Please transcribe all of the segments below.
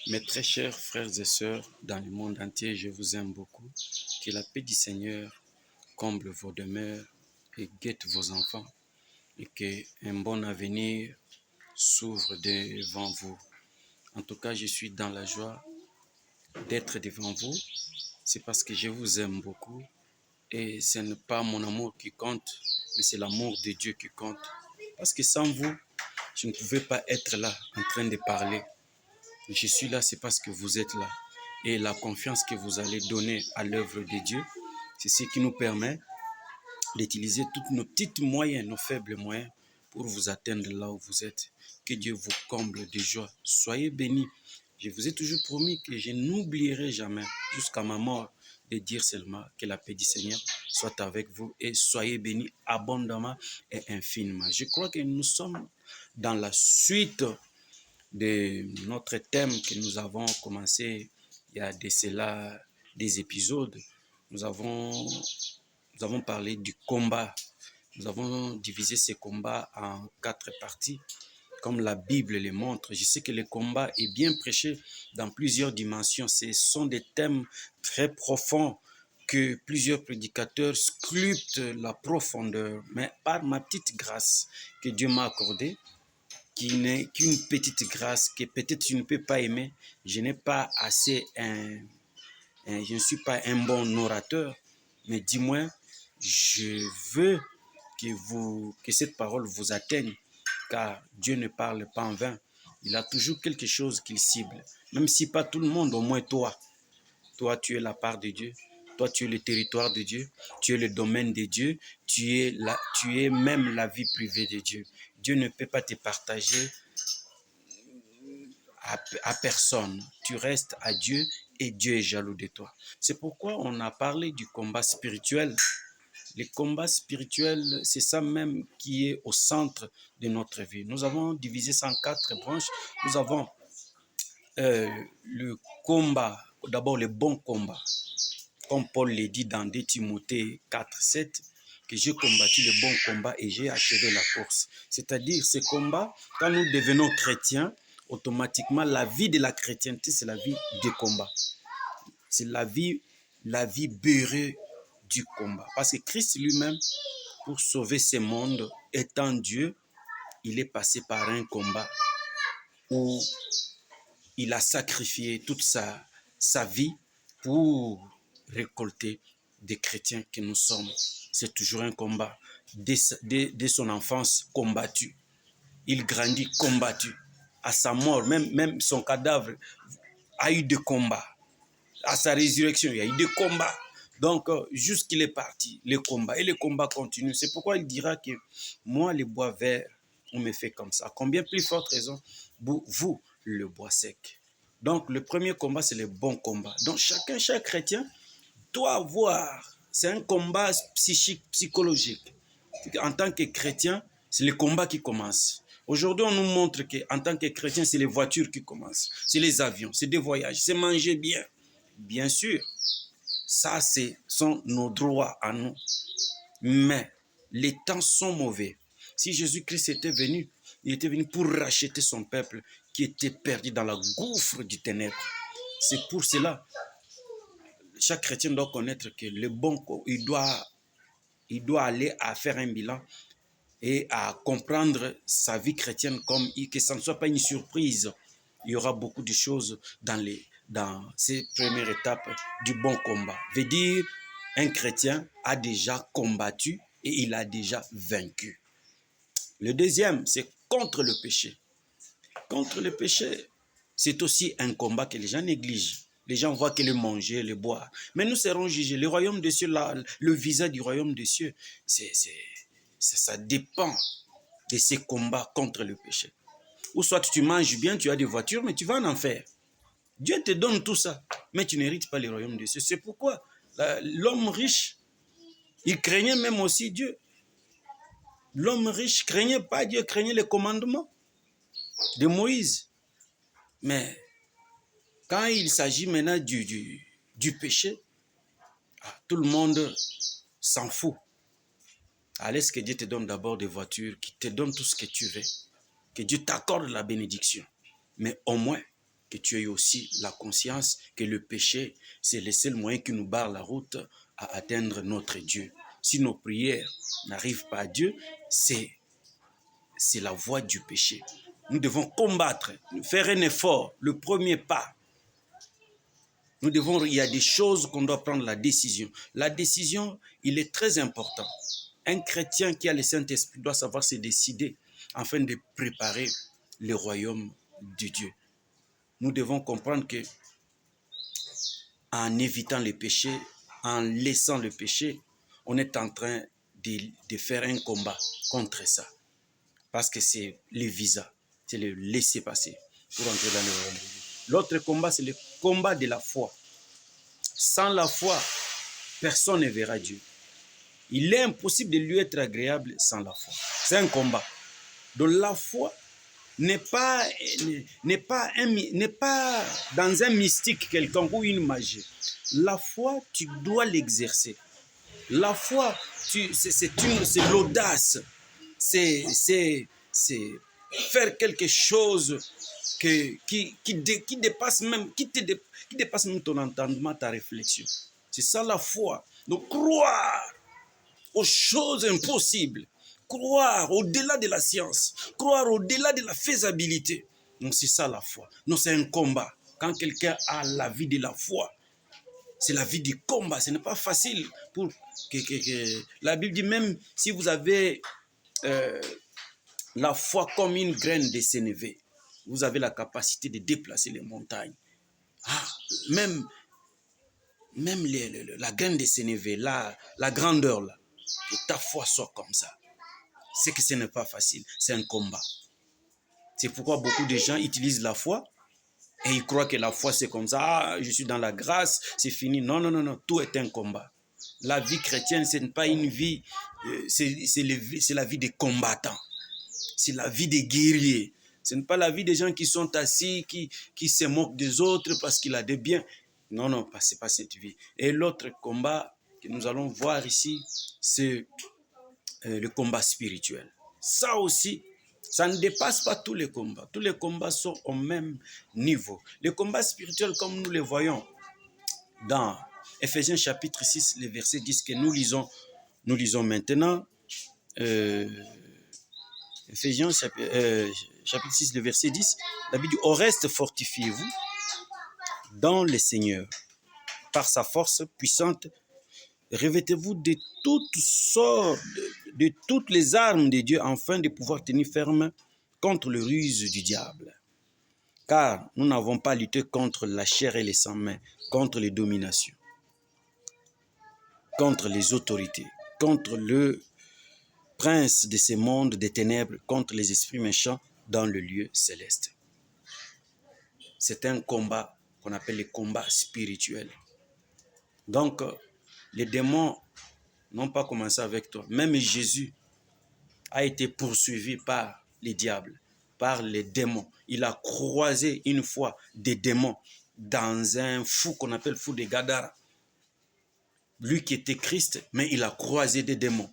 Mes très chers frères et sœurs dans le monde entier, je vous aime beaucoup. Que la paix du Seigneur comble vos demeures et guette vos enfants et qu'un bon avenir s'ouvre devant vous. En tout cas, je suis dans la joie d'être devant vous. C'est parce que je vous aime beaucoup et ce n'est pas mon amour qui compte, mais c'est l'amour de Dieu qui compte. Parce que sans vous, je ne pouvais pas être là en train de parler. Je suis là, c'est parce que vous êtes là. Et la confiance que vous allez donner à l'œuvre de Dieu, c'est ce qui nous permet d'utiliser tous nos petits moyens, nos faibles moyens, pour vous atteindre là où vous êtes. Que Dieu vous comble de joie. Soyez bénis. Je vous ai toujours promis que je n'oublierai jamais, jusqu'à ma mort, de dire seulement que la paix du Seigneur soit avec vous et soyez bénis abondamment et infiniment. Je crois que nous sommes dans la suite de notre thème que nous avons commencé il y a de cela des épisodes. Nous avons parlé du combat. Nous avons divisé ces combats en 4 parties, comme la Bible les montre. Je sais que le combat est bien prêché dans plusieurs dimensions. Ce sont des thèmes très profonds que plusieurs prédicateurs sculptent la profondeur. Mais par ma petite grâce que Dieu m'a accordée, qui n'est qu'une petite grâce que peut-être je ne peux pas aimer, je n'ai pas assez je ne suis pas un bon orateur, mais dis-moi, je veux que cette parole vous atteigne, car Dieu ne parle pas en vain. Il a toujours quelque chose qu'il cible. Même si pas tout le monde, au moins toi. Toi, tu es la part de Dieu. Toi, tu es le territoire de Dieu. Tu es le domaine de Dieu. Tu es même la vie privée de Dieu. Dieu ne peut pas te partager à personne. Tu restes à Dieu et Dieu est jaloux de toi. C'est pourquoi on a parlé du combat spirituel. Le combat spirituel, c'est ça même qui est au centre de notre vie. Nous avons divisé ça en 4 branches. Nous avons le combat, d'abord le bon combat. Comme Paul le dit dans 2 Timothée 4, 7, que j'ai combattu le bon combat et j'ai achevé la course. C'est-à-dire, ce combat, quand nous devenons chrétiens, automatiquement, la vie de la chrétienté, c'est la vie de combat. C'est la vie beurrée du combat. Parce que Christ lui-même, pour sauver ce monde, étant Dieu, il est passé par un combat où il a sacrifié toute sa vie pour récolter des chrétiens que nous sommes. C'est toujours un combat. Dès son enfance, combattu. Il grandit combattu. À sa mort, même son cadavre a eu des combats. À sa résurrection, il y a eu des combats. Donc, jusqu'il est parti, les combats. Et les combats continuent. C'est pourquoi il dira que moi, le bois vert, on me fait comme ça. Combien plus forte raison, vous, le bois sec. Donc, le premier combat, c'est le bon combat. Donc, chaque chrétien doit avoir, c'est un combat psychique, psychologique. En tant que chrétien, c'est le combat qui commence. Aujourd'hui, on nous montre qu'en tant que chrétien, c'est les voitures qui commencent, c'est les avions, c'est des voyages, c'est manger bien. Bien sûr, ça, ce sont nos droits à nous. Mais les temps sont mauvais. Si Jésus-Christ était venu, il était venu pour racheter son peuple qui était perdu dans la gouffre du ténèbre. C'est pour cela, chaque chrétien doit connaître que le bon, il doit aller à faire un bilan et à comprendre sa vie chrétienne comme que ça ne soit pas une surprise. Il y aura beaucoup de choses dans ces premières étapes du bon combat. Veut dire, un chrétien a déjà combattu et il a déjà vaincu. Le deuxième, c'est contre le péché. Contre le péché, c'est aussi un combat que les gens négligent. Les gens voient que le manger, le boire. Mais nous serons jugés. Le royaume des cieux, le visa du royaume des cieux, ça dépend de ces combats contre le péché. Ou soit tu manges bien, tu as des voitures, mais tu vas en enfer. Dieu te donne tout ça, mais tu n'hérites pas le royaume des cieux. C'est pourquoi l'homme riche, il craignait même aussi Dieu. L'homme riche craignait pas Dieu, craignait les commandements de Moïse. Mais quand il s'agit maintenant du péché, tout le monde s'en fout. Laisse que Dieu te donne d'abord des voitures, qu'il te donne tout ce que tu veux. Que Dieu t'accorde la bénédiction. Mais au moins, que tu aies aussi la conscience que le péché, c'est le seul moyen qui nous barre la route à atteindre notre Dieu. Si nos prières n'arrivent pas à Dieu, c'est la voie du péché. Nous devons combattre, faire un effort, le premier pas. Il y a des choses qu'on doit prendre la décision. La décision, il est très important. Un chrétien qui a le Saint-Esprit doit savoir se décider afin de préparer le royaume de Dieu. Nous devons comprendre que en évitant le péché, en laissant le péché, on est en train de faire un combat contre ça. Parce que c'est le visa, c'est le laisser passer pour entrer dans le royaume de Dieu. L'autre combat, c'est le combat de la foi. Sans la foi, personne ne verra Dieu. Il est impossible de lui être agréable sans la foi. C'est un combat. Donc la foi n'est pas dans un mystique quelconque ou une magie. La foi, tu dois l'exercer. La foi, c'est l'audace. C'est faire quelque chose qui dépasse même, qui dépasse même ton entendement, ta réflexion. C'est ça la foi. Donc croire aux choses impossibles, croire au-delà de la science, croire au-delà de la faisabilité. Donc c'est ça la foi. Donc c'est un combat. Quand quelqu'un a la vie de la foi, c'est la vie du combat. Ce n'est pas facile pour la Bible dit même si vous avez la foi comme une graine de sénévé, vous avez la capacité de déplacer les montagnes. Même la graine de sénévé, la grandeur là, que ta foi soit comme ça. C'est que ce n'est pas facile, c'est un combat. C'est pourquoi beaucoup de gens utilisent la foi et ils croient que la foi c'est comme ça, je suis dans la grâce, c'est fini. Non, non, non, non, tout est un combat. La vie chrétienne, ce n'est pas une vie, c'est la vie des combattants. C'est la vie des guerriers. Ce n'est pas la vie des gens qui sont assis, qui se moquent des autres parce qu'il a des biens. Non, non, ce n'est pas cette vie. Et l'autre combat que nous allons voir ici, c'est le combat spirituel. Ça aussi, ça ne dépasse pas tous les combats. Tous les combats sont au même niveau. Le combat spirituel, comme nous le voyons dans Ephésiens chapitre 6, le verset 10 que nous lisons maintenant. Ephésiens chapitre 6, le verset 10, la Bible dit « Au reste, fortifiez-vous dans le Seigneur. Par sa force puissante, revêtez-vous de toutes sortes, de toutes les armes de Dieu, afin de pouvoir tenir ferme contre le ruse du diable. Car nous n'avons pas lutté contre la chair et les sang, mais contre les dominations, contre les autorités, contre le prince de ces mondes des ténèbres, contre les esprits méchants dans le lieu céleste. » C'est un combat qu'on appelle le combat spirituel. Donc, les démons n'ont pas commencé avec toi. Même Jésus a été poursuivi par les diables, par les démons. Il a croisé une fois des démons dans un fou qu'on appelle fou de Gadara. Lui qui était Christ, mais il a croisé des démons.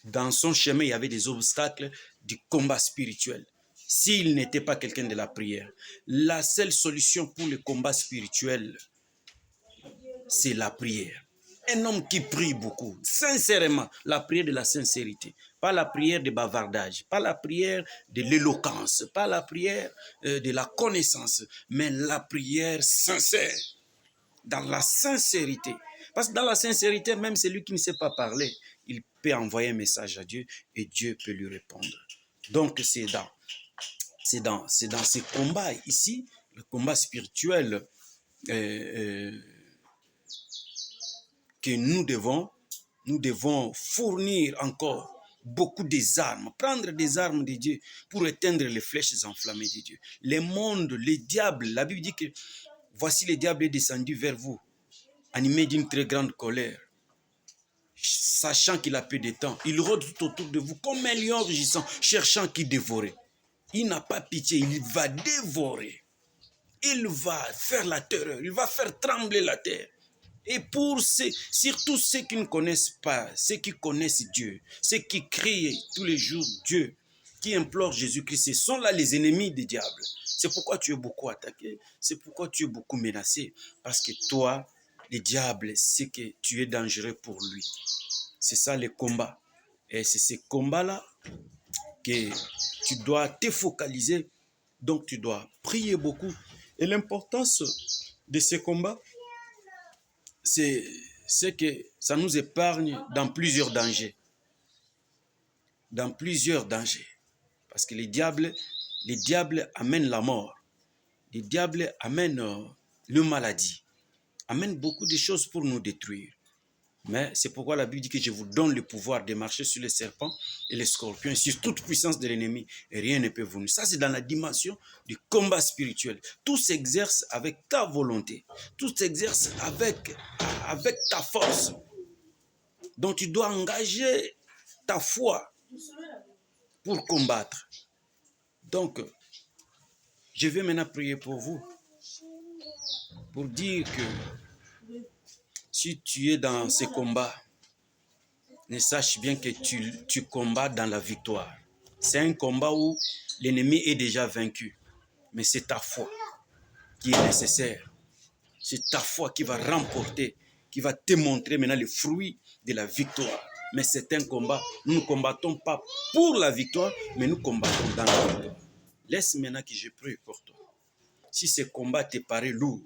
Dans son chemin, il y avait des obstacles du combat spirituel. S'il n'était pas quelqu'un de la prière, la seule solution pour le combat spirituel, c'est la prière. Un homme qui prie beaucoup, sincèrement, la prière de la sincérité, pas la prière de bavardage, pas la prière de l'éloquence, pas la prière de la connaissance, mais la prière sincère, dans la sincérité. Parce que dans la sincérité, même celui qui ne sait pas parler, il peut envoyer un message à Dieu et Dieu peut lui répondre. Donc c'est dans ces combats ici, le combat spirituel, que nous devons fournir encore beaucoup des armes, prendre des armes de Dieu pour éteindre les flèches enflammées de Dieu. Le monde, les diables, la Bible dit que voici le diable est descendu vers vous, animé d'une très grande colère, sachant qu'il a peu de temps. Il rôde tout autour de vous comme un lion rugissant, cherchant qui dévorer. Il n'a pas pitié, il va dévorer. Il va faire la terreur, il va faire trembler la terre. Et pour surtout ceux qui ne connaissent pas, ceux qui connaissent Dieu, ceux qui crient tous les jours Dieu, qui implorent Jésus-Christ, ce sont là les ennemis du diable. C'est pourquoi tu es beaucoup attaqué. C'est pourquoi tu es beaucoup menacé. Parce que toi, le diable sait que tu es dangereux pour lui. C'est ça le combat. Et c'est ce combat-là que tu dois te focaliser. Donc tu dois prier beaucoup. Et l'importance de ce combat, c'est que ça nous épargne dans plusieurs dangers. Dans plusieurs dangers. Parce que le diable amène la mort. Le diable amène le maladie. Amène beaucoup de choses pour nous détruire. Mais c'est pourquoi la Bible dit que je vous donne le pouvoir de marcher sur les serpents et les scorpions, et sur toute puissance de l'ennemi, et rien ne peut vous nuire. Ça, c'est dans la dimension du combat spirituel. Tout s'exerce avec ta volonté. Tout s'exerce avec ta force. Donc, tu dois engager ta foi pour combattre. Donc, je vais maintenant prier pour vous, pour dire que si tu es dans ce combat, ne sache bien que tu combats dans la victoire. C'est un combat où l'ennemi est déjà vaincu. Mais c'est ta foi qui est nécessaire. C'est ta foi qui va remporter, qui va te montrer maintenant le fruit de la victoire. Mais c'est un combat. Nous ne combattons pas pour la victoire, mais nous combattons dans la victoire. Laisse maintenant que je prie pour toi. Si ce combat te paraît lourd,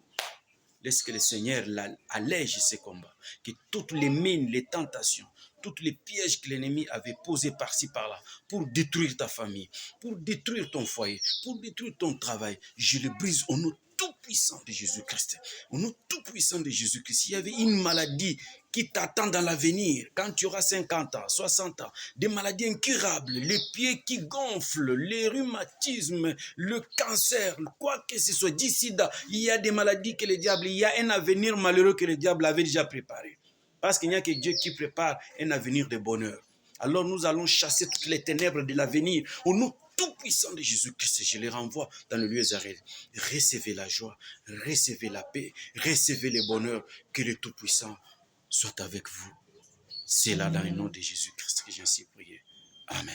laisse que le Seigneur allège ce combat. Que toutes les mines, les tentations, tous les pièges que l'ennemi avait posés par-ci, par-là, pour détruire ta famille, pour détruire ton foyer, pour détruire ton travail, je le brise au nom tout-puissant de Jésus-Christ. Au nom tout-puissant de Jésus-Christ. S'il y avait une maladie qui t'attend dans l'avenir, quand tu auras 50 ans, 60 ans, des maladies incurables, les pieds qui gonflent, les rhumatismes, le cancer, quoi que ce soit, d'ici là, il y a des maladies que le diable, il y a un avenir malheureux que le diable avait déjà préparé. Parce qu'il n'y a que Dieu qui prépare un avenir de bonheur. Alors nous allons chasser toutes les ténèbres de l'avenir. Au nom tout-puissant de Jésus-Christ, je les renvoie dans le lieu arrêté. Recevez la joie, recevez la paix, recevez le bonheur. Que le Tout-Puissant soit avec vous. C'est là dans le nom de Jésus-Christ que j'ai ainsi prié. Amen.